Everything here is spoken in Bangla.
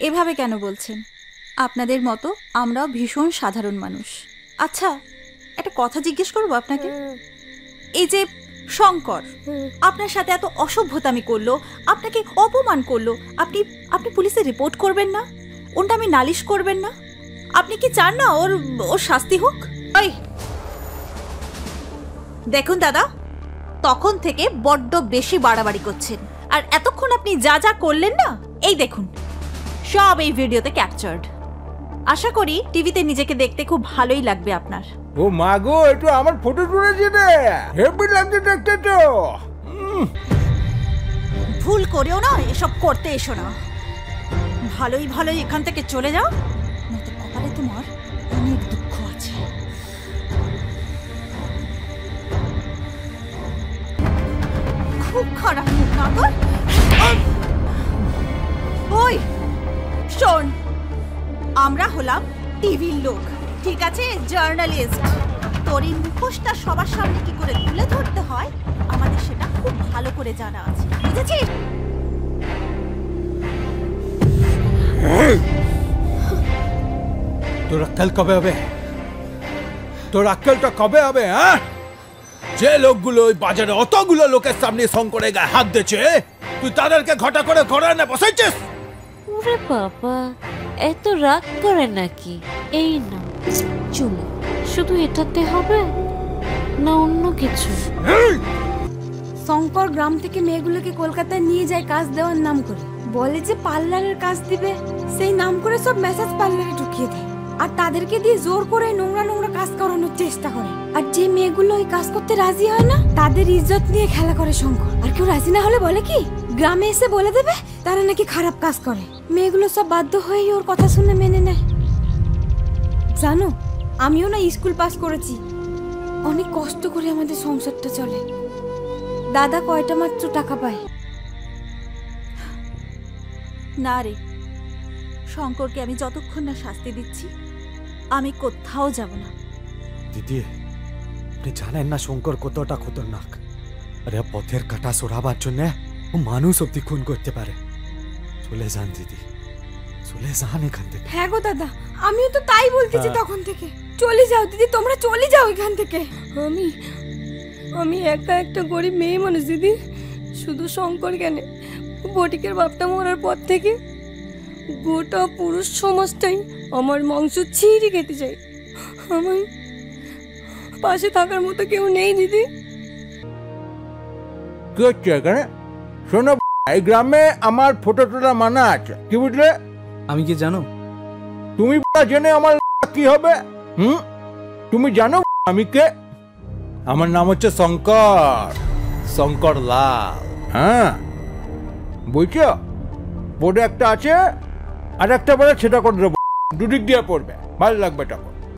এভাবে কেন বলছেন? আপনাদের মতো আমরাও ভীষণ সাধারণ মানুষ। আচ্ছা, একটা কথা জিজ্ঞেস করবো আপনাকে। এই যে শঙ্কর আপনার সাথে এত অসভ্যতামি করলো, আপনাকে অপমান করলো, আপনি আপনি পুলিশে রিপোর্ট করবেন না? ওটা আমি নালিশ করবেন না? আপনি কি চান না ওর শাস্তি হোক? ওই দেখুন দাদা, তখন থেকে বড্ড বেশি বাড়াবাড়ি করছেন। আর এতক্ষণ আপনি যা যা করলেন না, এই দেখুন সব এই ভিডিওতে ক্যাপচার্ড। আশা করি টিভিতে নিজেকে দেখতে খুব ভালোই লাগবে আপনার। ও মা গো, একটু আমার ফটো তুলেছে রে, হেভি লাগছে দেখতে তো। ভুল করেও না এসব করতে এসো না। ভালোই ভালোই এখান থেকে চলে যাও, নয়তো কপালে তোমার অনেক দুঃখ আছে। খুব খারাপ মুখ না তোর? ওই শোন, আমরা হলাম টিভির লোক, ঠিক আছে? জার্নালিস্ট। তোর এই মুখোশটা সবার সামনে কি করে তুলে ধরতে হয় আমাদের সেটা খুব ভালো করে জানা আছে, বুঝেছিস? তোর আক্কেল কবে হবে? তোর আক্কেলটা কবে হবে? হ্যাঁ, যে লোকগুলো ওই বাজারে অতগুলো লোকের সামনে শঙ্করের গায়ে হাত দিচ্ছে, তুই তাদেরকে ঘটা করে ঘরে না বসাইছিস? ওরে বাবা, এত রাগ করে নাকি? এই না চুলে, শুধু এটাতে হবে না অন্য কিছু? শঙ্কর গ্রাম থেকে মেয়েগুলোকে কলকাতায় নিয়ে যায় কাজ দেওয়ার নাম করে, বলে যে পার্লারের কাজ দিবে, সেই নাম করে সব মেসেজ পার্লারে ঢুকিয়ে দেয় আর তাদেরকে দিয়ে জোর করে নোংরা নোংরা কাজ করানোর চেষ্টা করে। আর যে মেয়েগুলো ওই কাজ করতে রাজি হয় না, তাদের ইজ্জত নিয়ে খেলা করে শঙ্কর। আর কেউ রাজি না হলে বলে কি গ্রামে এসে বলে দেবে তারা নাকি খারাপ কাজ করে। মেয়েগুলো সব বাধ্য হয়ে ওর কথা শুনে মেনে নেয়। জানো, আমিও না স্কুল পাস করেছি, অনেক কষ্ট করে আমাদের সংসারটা চলে। দাদা কয়টা মাত্র টাকা পায়। না রে, শঙ্করকে আমি যতক্ষণ না শাস্তি দিচ্ছি আমি কোথাও যাব না। দিদি, আপনি জানেন না শঙ্কর কতটা খতরনাক? আরে পথের কাটা সরাবার জন্য ও মানুষ অব্দি খুন করতে পারে। চলে যান দিদি, চলে যান এখান থেকে। হ্যাঁ গো দাদা, আমিও তো তাই বলতেছি তখন থেকে। চলে যাও দিদি, তোমরা চলে যাও এখান থেকে। আমি একা একটা গরিব মেয়ে মানুষ দিদি। শুধু শঙ্কর কেন, বটিকের বাপটা মরার পর থেকে গোটা পুরুষ সমাজটাই আমার মাংস ছিঁড়ে খেতে চাই। আমার পাশে থাকার মতো কেউ নেই দিদি। কি হচ্ছে এখানে? শোনো, এই গ্রামে আমার ফটো তোলা মানা আছে, কি বুঝলে? আমি কি জানো? তুমি জেনে আমার কি হবে? তুমি জানো আমি কে? আমার নাম হচ্ছে শঙ্কর, শঙ্কর লাল। হ্যাঁ বুঝছো? বোর্ডে একটা আছে আর একটা বলে সেটা করে দেবো, দুদিক দিয়ে পড়বে, ভালো লাগবে তখন।